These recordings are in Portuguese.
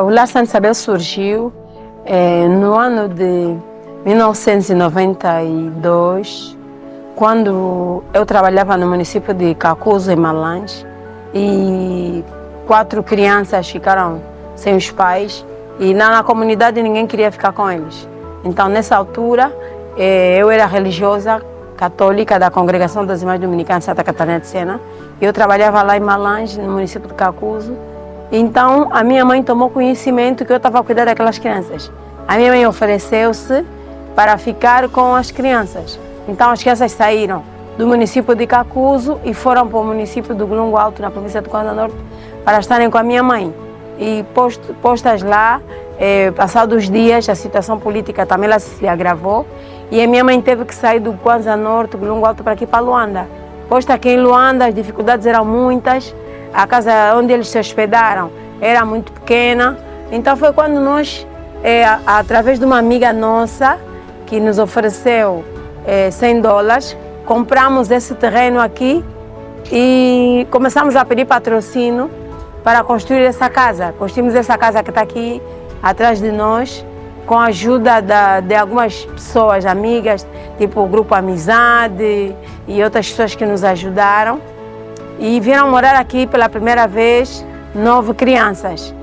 O Lar Santa Isabel surgiu no ano de 1992, quando eu trabalhava no município de Kakuzo, em Malange, e 4 crianças ficaram sem os pais e na comunidade ninguém queria ficar com eles. Então, nessa altura, eu era religiosa católica da Congregação das Irmãs Dominicanas Santa Catarina de Sena. Eu trabalhava lá em Malange, no município de Kakuzo. Então, a minha mãe tomou conhecimento que eu estava a cuidar daquelas crianças. A minha mãe ofereceu-se para ficar com as crianças. Então, as crianças saíram do município de Kakuzo e foram para o município do Glungo Alto, na província do Kwanza Norte, para estarem com a minha mãe. E postas lá, passados os dias, a situação política também lá se agravou e a minha mãe teve que sair do Kwanza Norte, do Glungo Alto, para aqui para Luanda. Posto aqui em Luanda, as dificuldades eram muitas, a casa onde eles se hospedaram era muito pequena. Então foi quando nós, através de uma amiga nossa, que nos ofereceu $100, compramos esse terreno aqui e começamos a pedir patrocínio para construir essa casa. Construímos essa casa que está aqui atrás de nós, com a ajuda de algumas pessoas, amigas, tipo o Grupo Amizade e outras pessoas que nos ajudaram. E vieram morar aqui pela primeira vez 9 crianças.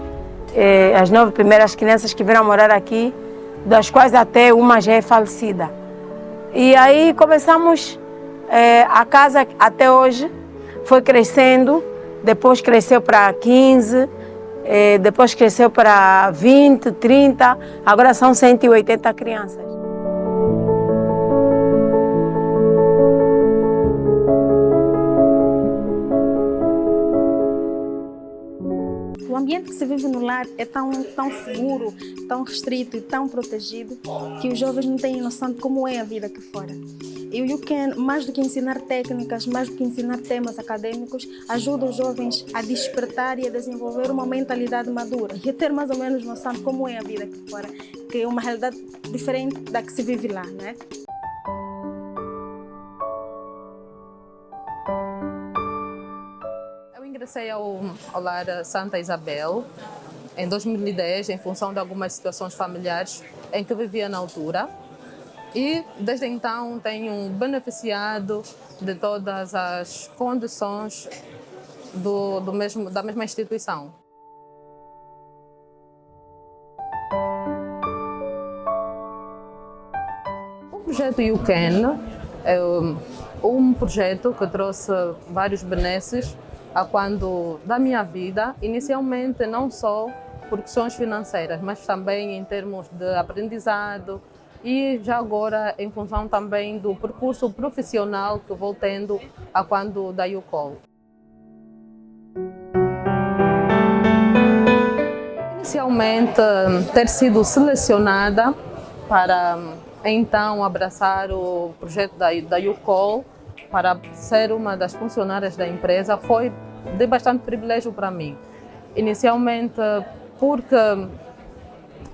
As 9 primeiras crianças que vieram morar aqui, das quais até uma já é falecida. E aí começamos, a casa até hoje foi crescendo, depois cresceu para 15, depois cresceu para 20, 30, agora são 180 crianças. O ambiente que se vive no lar é tão seguro, tão restrito e tão protegido que os jovens não têm noção de como é a vida aqui fora. E o YouCan, mais do que ensinar técnicas, mais do que ensinar temas acadêmicos, ajuda os jovens a despertar e a desenvolver uma mentalidade madura e a ter mais ou menos noção de como é a vida aqui fora, que é uma realidade diferente da que se vive lá, né? Ingressei ao Lar Santa Isabel em 2010, em função de algumas situações familiares em que vivia na altura. E, desde então, tenho beneficiado de todas as condições da mesma instituição. O projeto YouCan é um projeto que trouxe vários benesses da minha vida, inicialmente não só por questões financeiras, mas também em termos de aprendizado e já agora em função também do percurso profissional que vou tendo da YouCall. Inicialmente, ter sido selecionada para então abraçar o projeto da YouCall, para ser uma das funcionárias da empresa, foi de bastante privilégio para mim. Inicialmente porque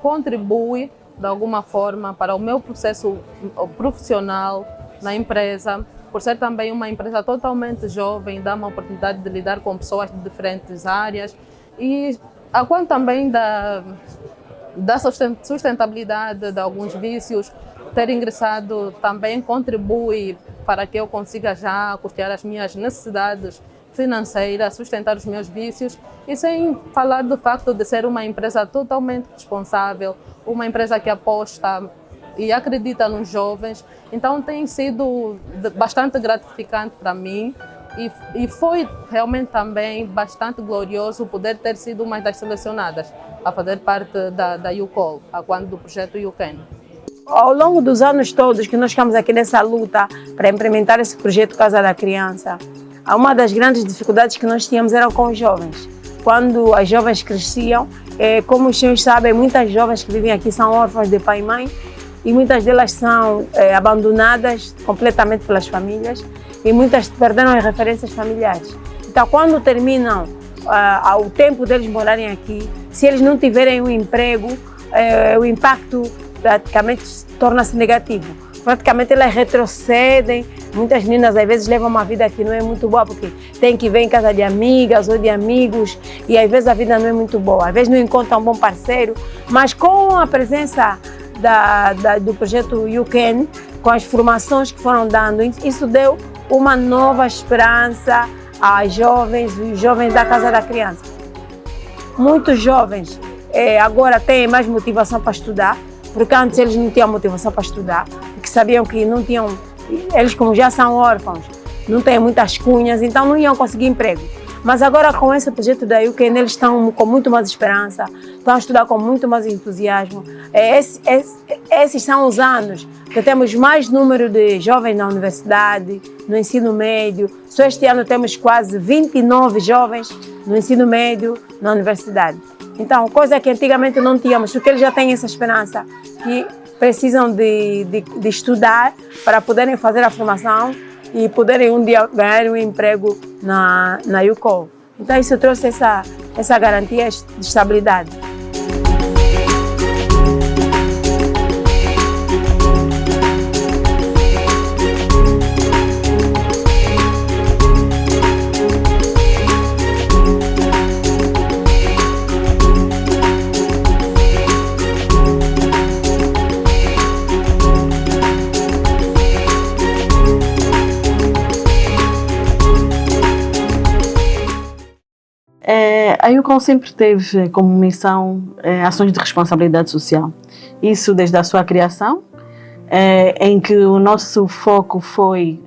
contribui de alguma forma para o meu processo profissional na empresa, por ser também uma empresa totalmente jovem, dá uma oportunidade de lidar com pessoas de diferentes áreas e a quanto também da sustentabilidade de alguns vícios. Ter ingressado também contribui para que eu consiga já custear as minhas necessidades financeiras, sustentar os meus vícios e sem falar do facto de ser uma empresa totalmente responsável, uma empresa que aposta e acredita nos jovens. Então tem sido bastante gratificante para mim e foi realmente também bastante glorioso poder ter sido uma das selecionadas a fazer parte da YouCall, do projeto YouCan. Ao longo dos anos todos que nós ficamos aqui nessa luta para implementar esse projeto Casa da Criança, uma das grandes dificuldades que nós tínhamos era com os jovens. Quando as jovens cresciam, como os senhores sabem, muitas jovens que vivem aqui são órfãs de pai e mãe e muitas delas são abandonadas completamente pelas famílias e muitas perderam as referências familiares. Então, quando terminam o tempo deles morarem aqui, se eles não tiverem um emprego, o impacto praticamente torna-se negativo, praticamente elas retrocedem. Muitas meninas às vezes levam uma vida que não é muito boa porque tem que ver em casa de amigas ou de amigos e às vezes a vida não é muito boa, às vezes não encontram um bom parceiro, mas com a presença do projeto You Can, com as formações que foram dando, isso deu uma nova esperança aos jovens, os jovens da Casa da Criança. Muitos jovens agora têm mais motivação para estudar, porque antes eles não tinham motivação para estudar, porque sabiam que não tinham, eles como já são órfãos, não têm muitas cunhas, então não iam conseguir emprego. Mas agora com esse projeto da You Can, eles estão com muito mais esperança, estão a estudar com muito mais entusiasmo. Esses são os anos que temos mais número de jovens na universidade, no ensino médio. Só este ano temos quase 29 jovens no ensino médio, na universidade. Então, coisa que antigamente não tínhamos, porque eles já têm essa esperança que precisam de estudar para poderem fazer a formação e poderem um dia ganhar um emprego na YouCall. Então isso trouxe essa garantia de estabilidade. A YouCall sempre teve como missão ações de responsabilidade social. Isso desde a sua criação, em que o nosso foco foi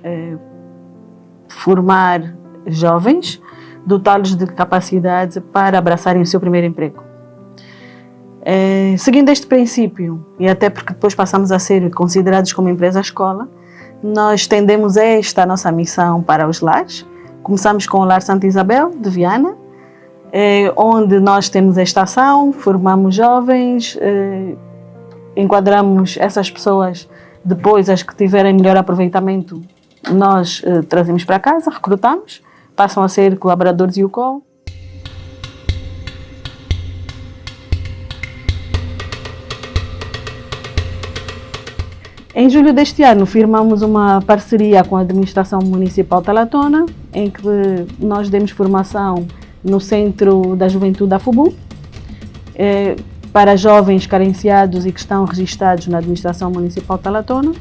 formar jovens, dotá-los de capacidade para abraçarem o seu primeiro emprego. Seguindo este princípio, e até porque depois passamos a ser considerados como empresa-escola, nós estendemos esta nossa missão para os lares. Começamos com o Lar Santa Isabel, de Viana, onde nós temos esta ação, formamos jovens, enquadramos essas pessoas, depois as que tiverem melhor aproveitamento, nós trazemos para casa, recrutamos, passam a ser colaboradores YouCall. Em julho deste ano, firmamos uma parceria com a Administração Municipal Talatona, em que nós demos formação no Centro da Juventude da FUBU, para jovens carenciados e que estão registrados na Administração Municipal Talatona.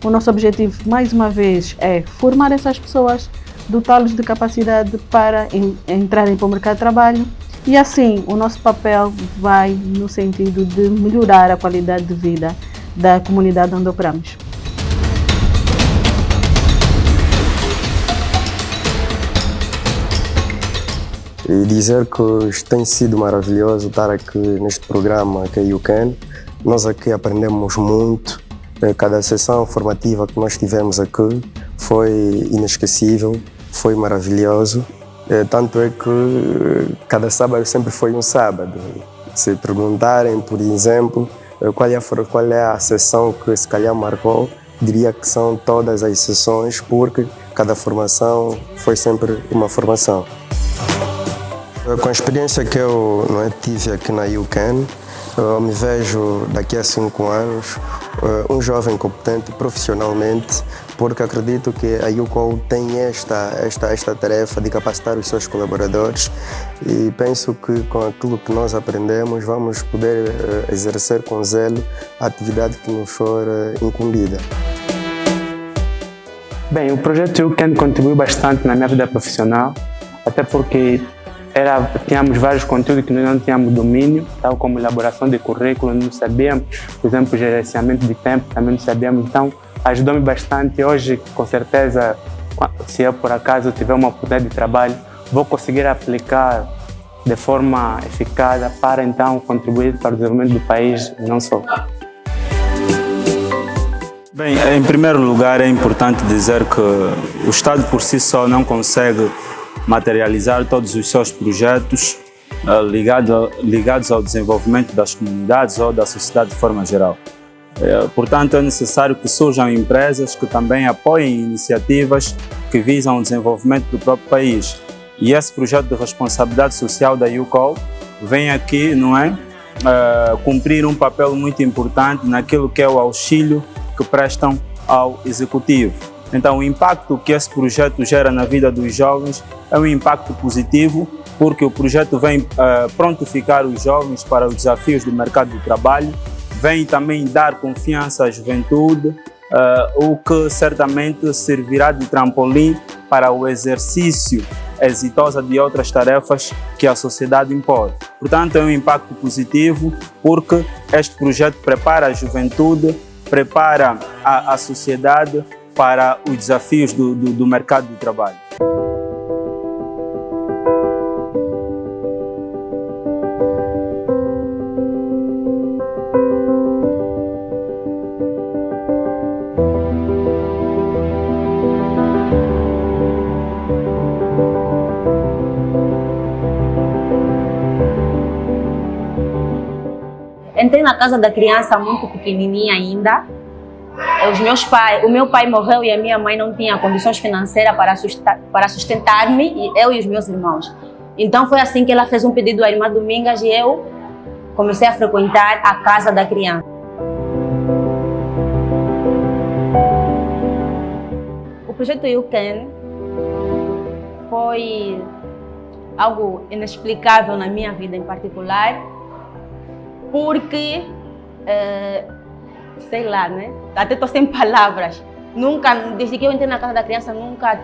O nosso objetivo, mais uma vez, é formar essas pessoas, dotá-los de capacidade para entrarem para o mercado de trabalho e, assim, o nosso papel vai no sentido de melhorar a qualidade de vida da comunidade onde operamos. E dizer que tem sido maravilhoso estar aqui neste programa que é You Can. Nós aqui aprendemos muito. Cada sessão formativa que nós tivemos aqui foi inesquecível, foi maravilhoso. Tanto é que cada sábado sempre foi um sábado. Se perguntarem, por exemplo, qual é a sessão que se calhar marcou, diria que são todas as sessões, porque cada formação foi sempre uma formação. Com a experiência que eu tive aqui na You Can, eu me vejo daqui a 5 anos um jovem competente profissionalmente, porque acredito que a YouCall tem esta tarefa de capacitar os seus colaboradores e penso que com aquilo que nós aprendemos vamos poder exercer com zelo a atividade que nos for incumbida. Bem, o projeto You Can contribuiu bastante na minha vida profissional, até porque tínhamos vários conteúdos que nós não tínhamos domínio, tal como elaboração de currículo, não sabíamos, por exemplo, gerenciamento de tempo, também não sabíamos, então ajudou-me bastante. Hoje, com certeza, se eu por acaso tiver uma oportunidade de trabalho, vou conseguir aplicar de forma eficaz para então contribuir para o desenvolvimento do país, não só. Bem, em primeiro lugar é importante dizer que o Estado por si só não consegue materializar todos os seus projetos ligados ao desenvolvimento das comunidades ou da sociedade de forma geral. Portanto, é necessário que surjam empresas que também apoiem iniciativas que visam o desenvolvimento do próprio país. E esse projeto de responsabilidade social da YouCall vem aqui, cumprir um papel muito importante naquilo que é o auxílio que prestam ao executivo. Então, o impacto que esse projeto gera na vida dos jovens é um impacto positivo, porque o projeto vem prontificar os jovens para os desafios do mercado de trabalho, vem também dar confiança à juventude, o que certamente servirá de trampolim para o exercício exitoso de outras tarefas que a sociedade impõe. Portanto, é um impacto positivo, porque este projeto prepara a juventude, prepara a sociedade para os desafios do mercado de trabalho. Entrei na casa da criança muito pequenininha ainda. O meu pai morreu e a minha mãe não tinha condições financeiras para sustentar-me, eu e os meus irmãos. Então foi assim que ela fez um pedido à irmã Domingas e eu comecei a frequentar a casa da criança. O projeto You Can foi algo inexplicável na minha vida em particular, porque, sei lá, né? Até estou sem palavras. Nunca, desde que eu entrei na casa da criança, nunca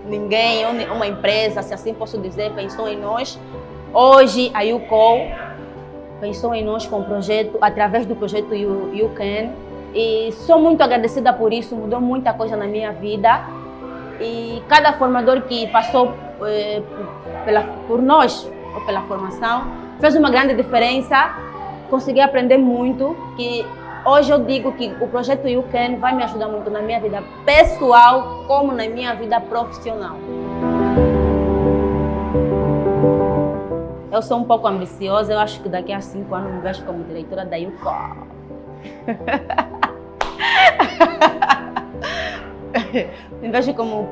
ninguém, uma empresa, se assim posso dizer, pensou em nós. Hoje, a YouCall pensou em nós com o projeto, através do projeto You Can. E sou muito agradecida por isso, mudou muita coisa na minha vida. E cada formador que passou por nós, ou pela formação, fez uma grande diferença. Consegui aprender muito, que hoje eu digo que o projeto You Can vai me ajudar muito na minha vida pessoal, como na minha vida profissional. Eu sou um pouco ambiciosa, eu acho que daqui a 5 anos me vejo como diretora da YouCall. Me vejo como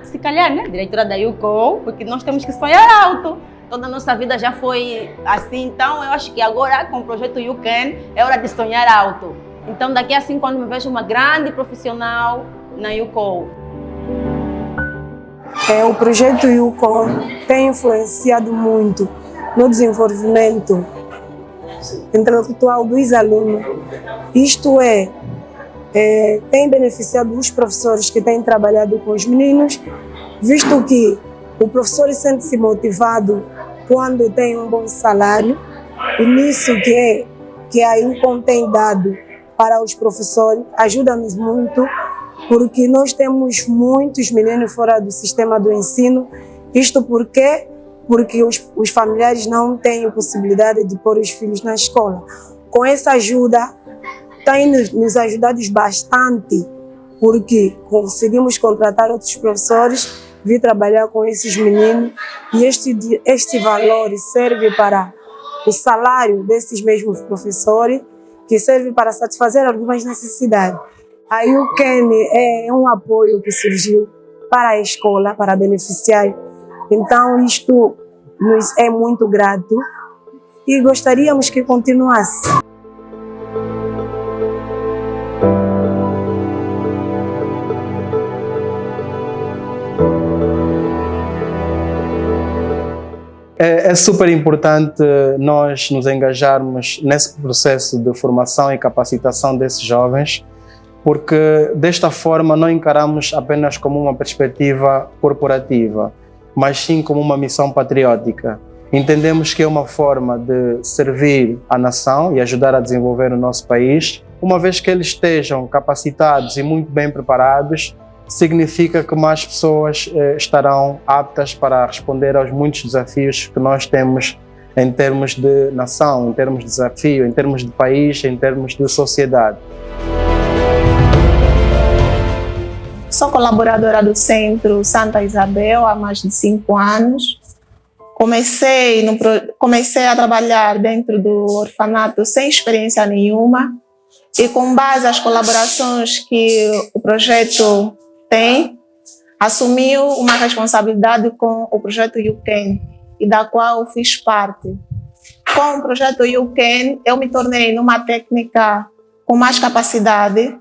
se calhar, né, diretora da YouCall, porque nós temos que sonhar alto. Toda a nossa vida já foi assim, então eu acho que agora com o projeto You Can é hora de sonhar alto. Então daqui a 5 anos me vejo uma grande profissional na YouCall. O projeto YouCall tem influenciado muito no desenvolvimento intelectual dos alunos. Isto tem beneficiado os professores que têm trabalhado com os meninos, visto que o professor sente-se motivado quando tem um bom salário, e nisso que a YouCall tem dado para os professores ajuda-nos muito, porque nós temos muitos meninos fora do sistema do ensino. Isto porque os familiares não têm possibilidade de pôr os filhos na escola. Com essa ajuda, tem nos ajudado bastante, porque conseguimos contratar outros professores, vir trabalhar com esses meninos, e este valor serve para o salário desses mesmos professores, que serve para satisfazer algumas necessidades. A You Can é um apoio que surgiu para a escola, para beneficiar. Então isto nos é muito grato e gostaríamos que continuasse. É super importante nós nos engajarmos nesse processo de formação e capacitação desses jovens, porque desta forma não encaramos apenas como uma perspectiva corporativa, mas sim como uma missão patriótica. Entendemos que é uma forma de servir a nação e ajudar a desenvolver o nosso país. Uma vez que eles estejam capacitados e muito bem preparados, significa que mais pessoas estarão aptas para responder aos muitos desafios que nós temos em termos de nação, em termos de desafio, em termos de país, em termos de sociedade. Sou colaboradora do Centro Santa Isabel há mais de 5 anos. Comecei a trabalhar dentro do orfanato sem experiência nenhuma, e com base nas colaborações que o projeto tem, assumiu uma responsabilidade com o projeto You Can, e da qual fiz parte. Com o projeto You Can, eu me tornei numa técnica com mais capacidade,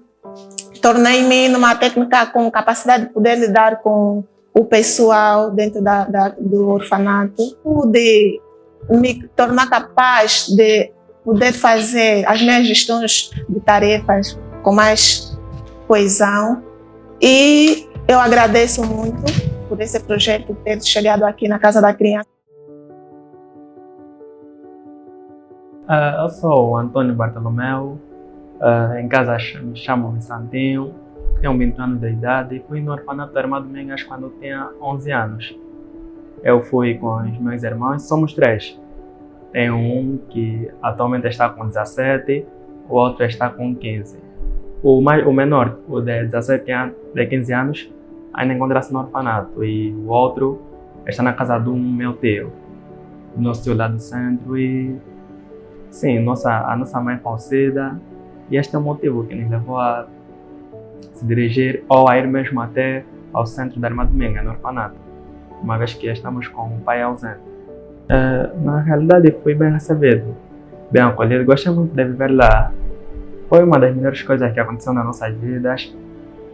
tornei-me numa técnica com capacidade de poder lidar com o pessoal dentro do orfanato, de me tornar capaz de poder fazer as minhas gestões de tarefas com mais coesão. E eu agradeço muito por esse projeto ter chegado aqui na Casa da Criança. Eu sou o Antônio Bartolomeu, em casa me chamo Santinho, tenho 20 anos de idade e fui no orfanato da Irmã Domingas quando eu tinha 11 anos. Eu fui com os meus irmãos, somos 3. Tem um que atualmente está com 17, o outro está com 15. O menor, o de 15 anos, ainda encontra-se no orfanato e o outro está na casa de um meu tio, no nosso tio lá do centro. E sim, a nossa mãe falecida, e este é o motivo que nos levou a se dirigir ou a ir mesmo até ao centro da Irmã Dominga, no orfanato, uma vez que estamos com um pai ausente. Na realidade, fui bem recebido, bem acolhido, gostei muito de viver lá. Foi uma das melhores coisas que aconteceu nas nossas vidas,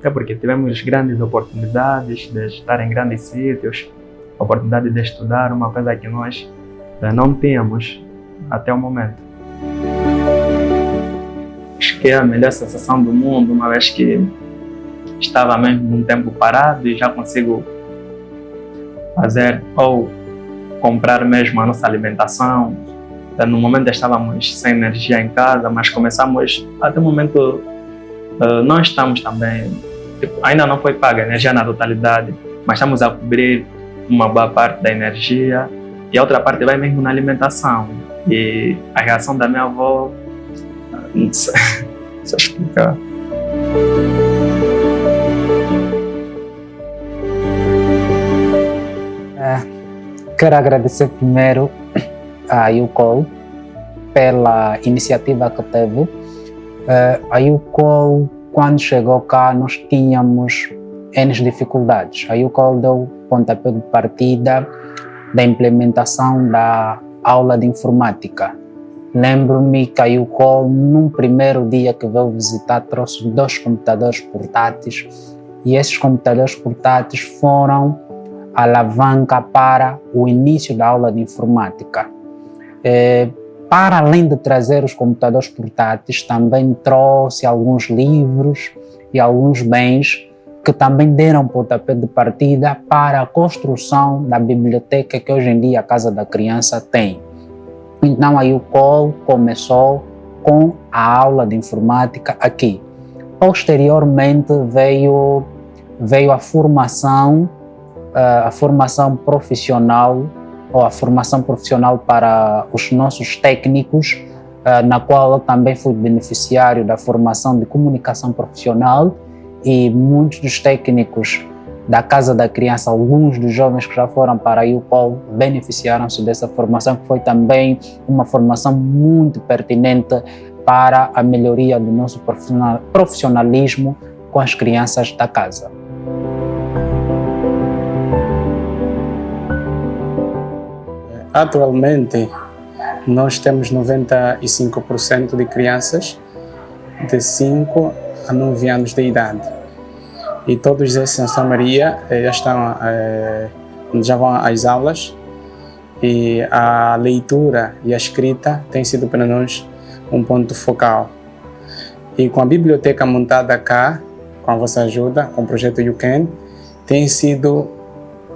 é porque tivemos grandes oportunidades de estar em grandes sítios, oportunidade de estudar, uma coisa que nós não tínhamos até o momento. Acho que é a melhor sensação do mundo, uma vez que estava mesmo num tempo parado e já consigo fazer ou comprar mesmo a nossa alimentação. No momento estávamos sem energia em casa, mas começamos, até o momento não estamos também, ainda não foi paga a energia na totalidade, mas estamos a cobrir uma boa parte da energia e a outra parte vai mesmo na alimentação. E a reação da minha avó, não sei explicar. Quero agradecer primeiro a UCOL pela iniciativa que teve. A UCOL, quando chegou cá, nós tínhamos N dificuldades. A UCOL deu pontapé de partida da implementação da aula de informática. Lembro-me que a UCOL, num primeiro dia que veio visitar, trouxe 2 computadores portáteis, e esses computadores portáteis foram a alavanca para o início da aula de informática. Para além de trazer os computadores portáteis, também trouxe alguns livros e alguns bens que também deram pontapé de partida para a construção da biblioteca que hoje em dia a Casa da Criança tem. Então a UCOL começou com a aula de informática aqui. Posteriormente veio a formação profissional, ou a formação profissional para os nossos técnicos, na qual eu também fui beneficiário da formação de comunicação profissional, e muitos dos técnicos da Casa da Criança, alguns dos jovens que já foram para a UCOL, beneficiaram-se dessa formação, que foi também uma formação muito pertinente para a melhoria do nosso profissionalismo com as crianças da casa. Atualmente, nós temos 95% de crianças de 5 a 9 anos de idade. E todos esses, em sua maioria, já vão às aulas, e a leitura e a escrita têm sido para nós um ponto focal. E com a biblioteca montada cá, com a vossa ajuda, com o projeto YouCan, tem sido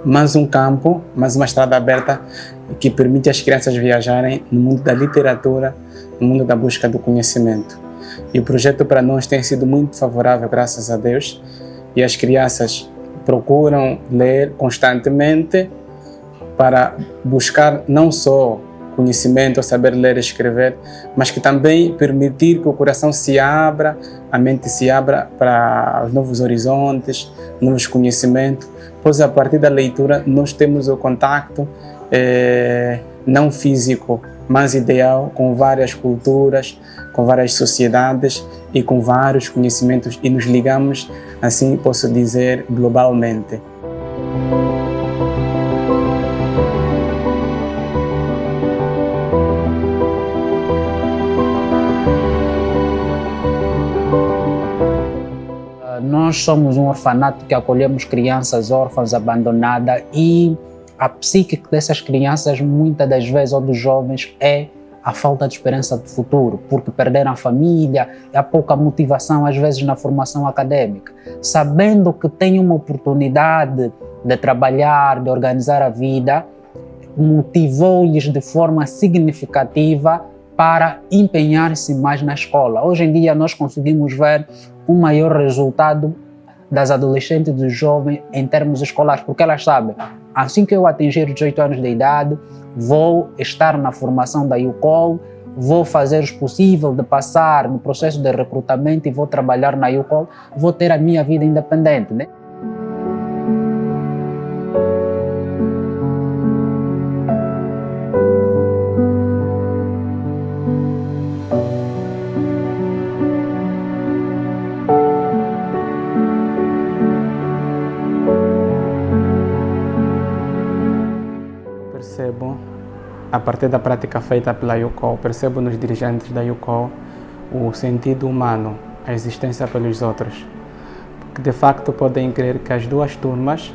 mais um campo, mais uma estrada aberta que permite às crianças viajarem no mundo da literatura, no mundo da busca do conhecimento. E o projeto para nós tem sido muito favorável, graças a Deus, e as crianças procuram ler constantemente para buscar não só conhecimento, saber ler e escrever, mas que também permitir que o coração se abra, a mente se abra para os novos horizontes, novos conhecimentos, pois a partir da leitura nós temos o contato não físico, mas ideal, com várias culturas, com várias sociedades e com vários conhecimentos, e nos ligamos, assim posso dizer, globalmente. nós somos um orfanato que acolhemos crianças órfãs abandonadas e a psique dessas crianças, muitas das vezes, ou dos jovens, é a falta de esperança de futuro, porque perderam a família, há pouca motivação, às vezes, na formação acadêmica. Sabendo que têm uma oportunidade de trabalhar, de organizar a vida, motivou-lhes de forma significativa para empenhar-se mais na escola. Hoje em dia, nós conseguimos ver um maior resultado das adolescentes e dos jovens em termos escolares, porque elas sabem, assim que eu atingir 18 anos de idade, vou estar na formação da UCOL, vou fazer o possível de passar no processo de recrutamento e vou trabalhar na UCOL, vou ter a minha vida independente, né? Percebo, a partir da prática feita pela UCOL, percebo nos dirigentes da UCOL o sentido humano, a existência pelos outros. Porque de facto podem crer que as duas turmas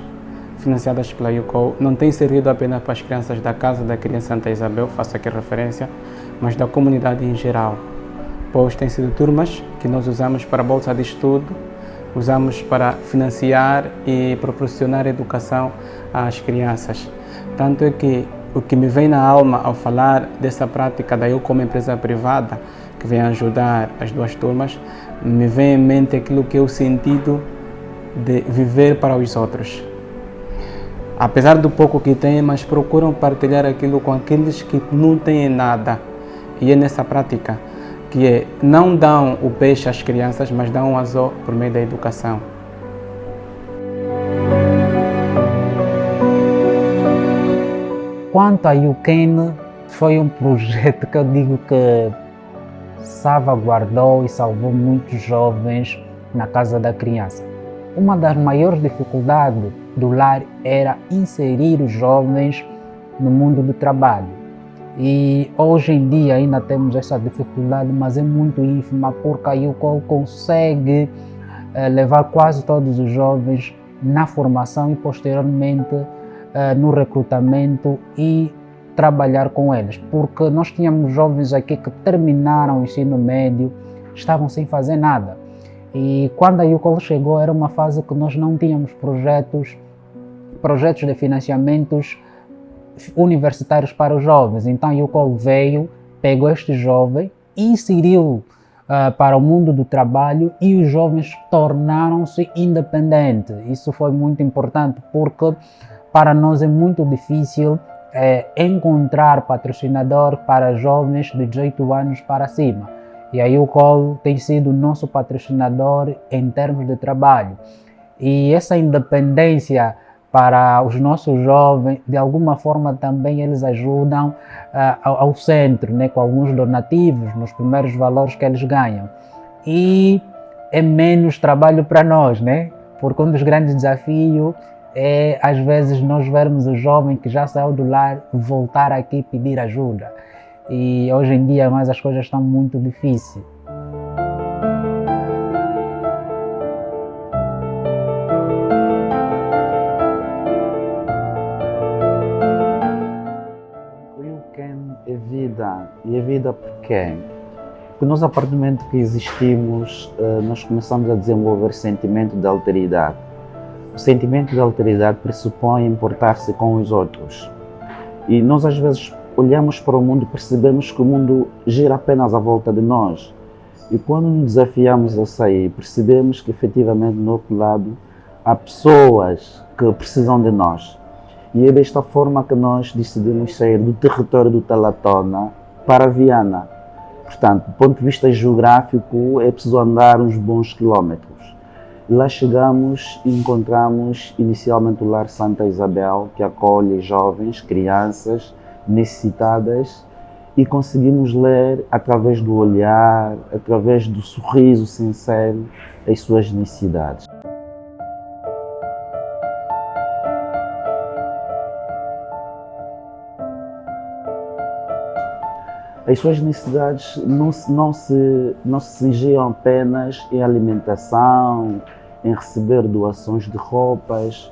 financiadas pela UCOL não têm servido apenas para as crianças da Casa da Criança Santa Isabel, faço aqui referência, mas da comunidade em geral. Pois têm sido turmas que nós usamos para bolsa de estudo, usamos para financiar e proporcionar educação às crianças. Tanto é que o que me vem na alma ao falar dessa prática da UCOL como empresa privada, que vem ajudar as duas turmas, me vem em mente aquilo que é o sentido de viver para os outros. Apesar do pouco que têm, mas procuram partilhar aquilo com aqueles que não têm nada. E é nessa prática que é, não dão o peixe às crianças, mas dão o anzol por meio da educação. Quanto a UCAN, foi um projeto que eu digo que salvaguardou e salvou muitos jovens na Casa da Criança. Uma das maiores dificuldades do lar era inserir os jovens no mundo do trabalho. E hoje em dia ainda temos essa dificuldade, mas é muito ínfima, porque a UCOL consegue levar quase todos os jovens na formação e posteriormente no recrutamento e trabalhar com eles, porque nós tínhamos jovens aqui que terminaram o ensino médio, estavam sem fazer nada. E quando a UCOL chegou, era uma fase que nós não tínhamos projetos de financiamentos universitários para os jovens. Então a UCOL veio, pegou este jovem, inseriu para o mundo do trabalho e os jovens tornaram-se independentes. Isso foi muito importante, porque para nós é muito difícil encontrar patrocinador para jovens de 18 anos para cima. E a UCOL tem sido nosso patrocinador em termos de trabalho. E essa independência para os nossos jovens, de alguma forma também eles ajudam ao centro, né, com alguns donativos nos primeiros valores que eles ganham. E é menos trabalho para nós, né? Porque um dos grandes desafios é, às vezes, nós vermos o jovem que já saiu do lar voltar aqui pedir ajuda. E hoje em dia, mas as coisas estão muito difíceis. O UCAN é vida. E é vida por quê? Porque nós, a partir do momento que existimos, nós começamos a desenvolver sentimento de alteridade. O sentimento de alteridade pressupõe importar-se com os outros. E nós, às vezes, olhamos para o mundo e percebemos que o mundo gira apenas à volta de nós. E quando nos desafiamos a sair, percebemos que, efetivamente, do outro lado, há pessoas que precisam de nós. E é desta forma que nós decidimos sair do território do Talatona para Viana. Portanto, do ponto de vista geográfico, é preciso andar uns bons quilómetros. Lá chegamos e encontramos inicialmente o Lar Santa Isabel, que acolhe jovens, crianças necessitadas, e conseguimos ler através do olhar, através do sorriso sincero, as suas necessidades. As suas necessidades não se cingiam apenas em alimentação, em receber doações de roupas,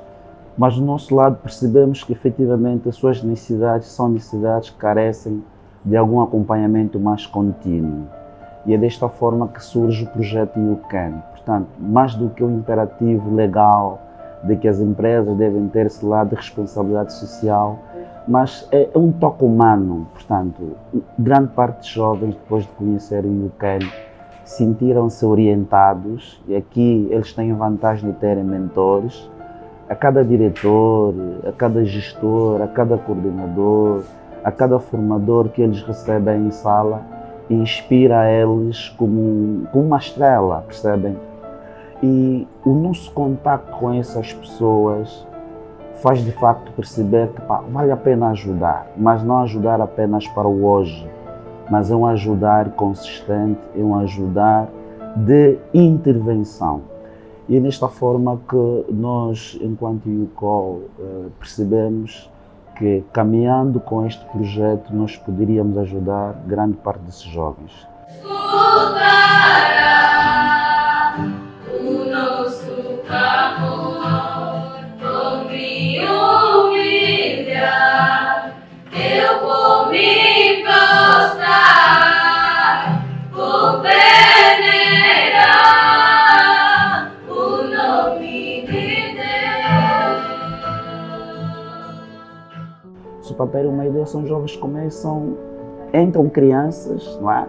mas do nosso lado percebemos que efetivamente as suas necessidades são necessidades que carecem de algum acompanhamento mais contínuo. E é desta forma que surge o projeto You Can. Portanto, mais do que o imperativo legal de que as empresas devem ter esse lado de responsabilidade social, mas é um toque humano. Portanto, grande parte dos jovens, depois de conhecerem o You Can, sentiram-se orientados, e aqui eles têm a vantagem de terem mentores. A cada diretor, a cada gestor, a cada coordenador, a cada formador que eles recebem em sala, inspira eles como uma estrela, percebem? E o nosso contato com essas pessoas faz de facto perceber que vale a pena ajudar, mas não ajudar apenas para o hoje, mas é um ajudar consistente, é um ajudar de intervenção. E é desta forma que nós, enquanto YouCall, percebemos que caminhando com este projeto nós poderíamos ajudar grande parte desses jovens. Eu vou me prostrar, vou venerar o nome de Deus. Se para ter uma ideia, são jovens que entram crianças, não é?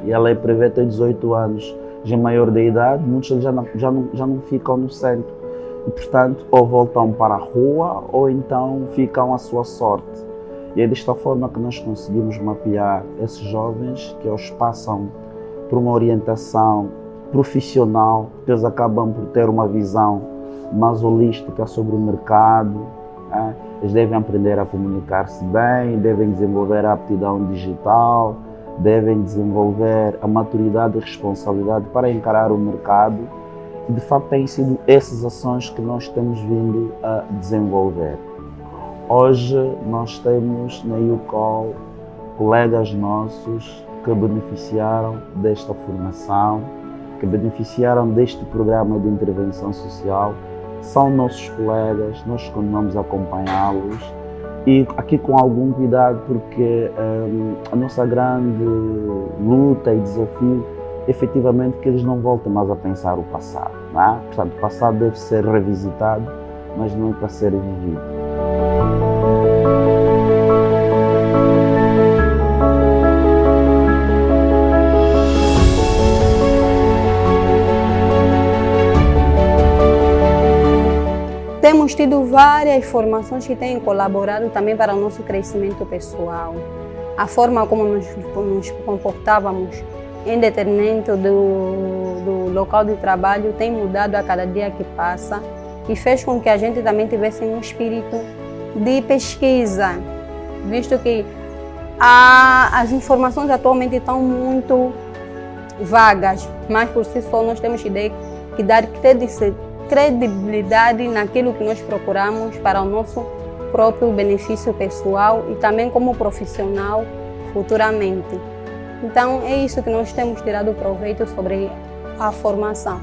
E a lei prevê até 18 anos, já maior de idade, muitos já não ficam no centro. E, portanto, ou voltam para a rua ou então ficam à sua sorte. E é desta forma que nós conseguimos mapear esses jovens que eles passam por uma orientação profissional, que eles acabam por ter uma visão mais holística sobre o mercado. Eles devem aprender a comunicar-se bem, devem desenvolver a aptidão digital, devem desenvolver a maturidade e responsabilidade para encarar o mercado. E de facto têm sido essas ações que nós temos vindo a desenvolver. Hoje nós temos na YouCall colegas nossos que beneficiaram desta formação, que beneficiaram deste programa de intervenção social. São nossos colegas, nós continuamos a acompanhá-los e aqui com algum cuidado, porque a nossa grande luta e desafio efetivamente que eles não voltem mais a pensar o passado, não é? Portanto, o passado deve ser revisitado, mas não é para ser vivido. Temos tido várias formações que têm colaborado também para o nosso crescimento pessoal. A forma como nos comportávamos em detrimento do local de trabalho tem mudado a cada dia que passa e fez com que a gente também tivesse um espírito de pesquisa, visto que as informações atualmente estão muito vagas, mas por si só nós temos que dar credibilidade naquilo que nós procuramos para o nosso próprio benefício pessoal e também como profissional futuramente. Então é isso que nós temos tirado proveito sobre a formação.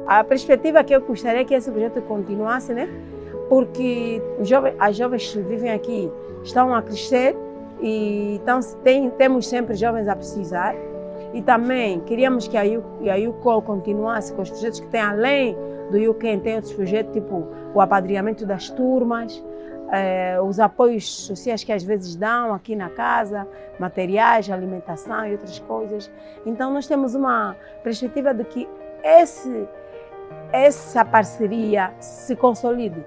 A perspectiva que eu gostaria que esse projeto continuasse, né? Porque as jovens que vivem aqui estão a crescer e então temos sempre jovens a precisar. E também queríamos que a YouCall continuasse com os projetos que tem além do You Can, tem outros projetos tipo o apadrinhamento das turmas, os apoios sociais que às vezes dão aqui na casa, materiais, alimentação e outras coisas. Então nós temos uma perspectiva de que essa parceria se consolide.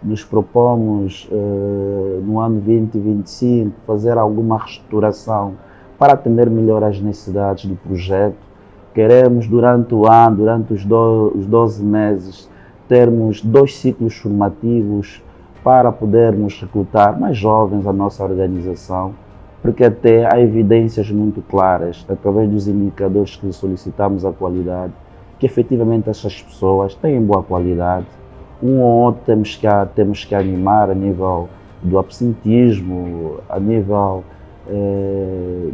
Nos propomos no ano 2025 fazer alguma reestruturação para atender melhor às necessidades do projeto. Queremos, durante o ano, durante os 12 meses, termos 2 ciclos formativos para podermos recrutar mais jovens à nossa organização, porque até há evidências muito claras, através dos indicadores que solicitamos a qualidade, que efetivamente essas pessoas têm boa qualidade. Um ou outro temos que animar a nível do absentismo, a nível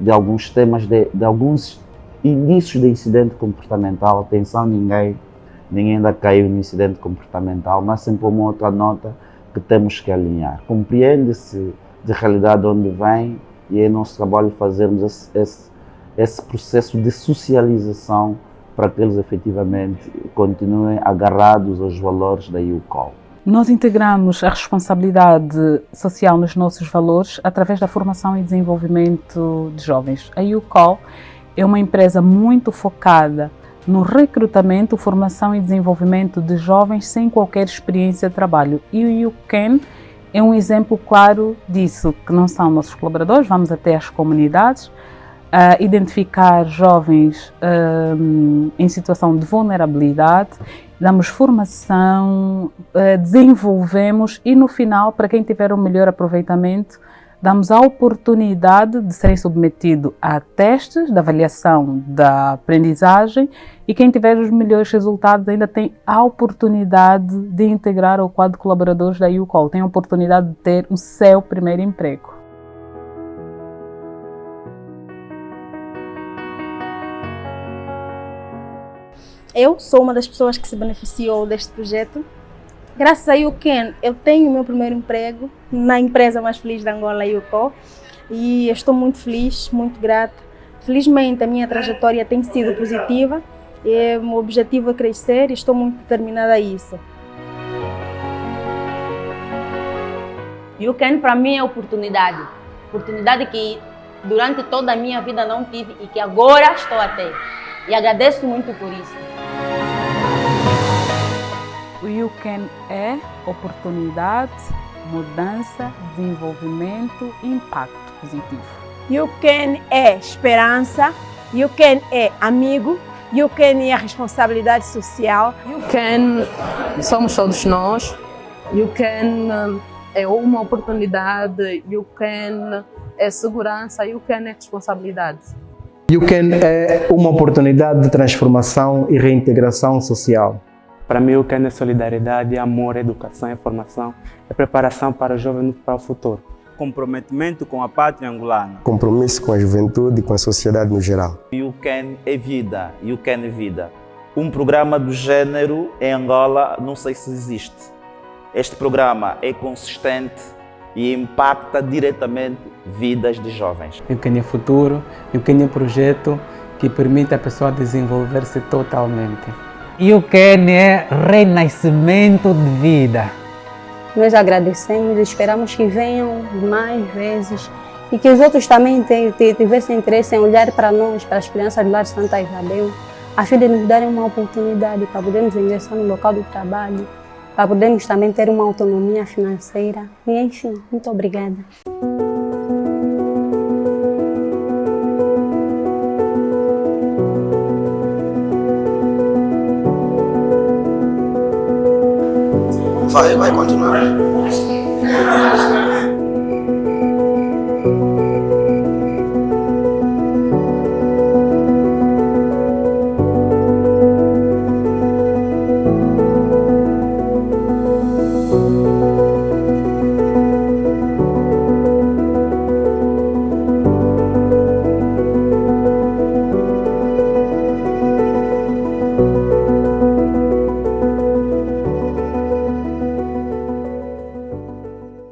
de alguns temas, de alguns indícios de incidente comportamental. Atenção, ninguém ainda caiu no incidente comportamental, mas sempre uma outra nota que temos que alinhar. Compreende-se de realidade onde vem e é nosso trabalho fazermos esse processo de socialização para que eles efetivamente continuem agarrados aos valores da YouCall. Nós integramos a responsabilidade social nos nossos valores através da formação e desenvolvimento de jovens. A YouCall é uma empresa muito focada no recrutamento, formação e desenvolvimento de jovens sem qualquer experiência de trabalho. E o YouCan é um exemplo claro disso, que não são nossos colaboradores, vamos até às comunidades, identificar jovens em situação de vulnerabilidade, damos formação, desenvolvemos e no final, para quem tiver o melhor aproveitamento, damos a oportunidade de serem submetidos a testes de avaliação da aprendizagem e quem tiver os melhores resultados ainda tem a oportunidade de integrar ao quadro de colaboradores da YouCall, tem a oportunidade de ter o seu primeiro emprego. Eu sou uma das pessoas que se beneficiou deste projeto. Graças a YouCan, eu tenho o meu primeiro emprego na empresa mais feliz da Angola, YouCall, e estou muito feliz, muito grata. Felizmente, a minha trajetória tem sido positiva, e o meu objetivo é crescer e estou muito determinada a isso. YouCan para mim é oportunidade que durante toda a minha vida não tive e que agora estou a ter. E agradeço muito por isso. O YouCan é oportunidade, mudança, desenvolvimento e impacto positivo. YouCan é esperança, YouCan é amigo, YouCan é responsabilidade social. YouCan somos todos nós, YouCan é uma oportunidade, YouCan é segurança, YouCan é responsabilidade. YouCan é uma oportunidade de transformação e reintegração social. Para mim, o que é solidariedade, amor, educação e formação, é preparação para o jovem para o futuro. Comprometimento com a pátria angolana. Compromisso com a juventude e com a sociedade no geral. YouCan é vida, YouCan é vida. Um programa do gênero em Angola, não sei se existe. Este programa é consistente e impacta diretamente vidas de jovens. YouCan é futuro, YouCan é projeto que permite a pessoa desenvolver-se totalmente. YouCan é renascimento de vida. Nós agradecemos e esperamos que venham mais vezes e que os outros também tivessem interesse em olhar para nós, para as crianças do lar de Santa Isabel, a fim de nos darem uma oportunidade para podermos ingressar no local do trabalho, para podermos também ter uma autonomia financeira. E enfim, muito obrigada. Vai continuar.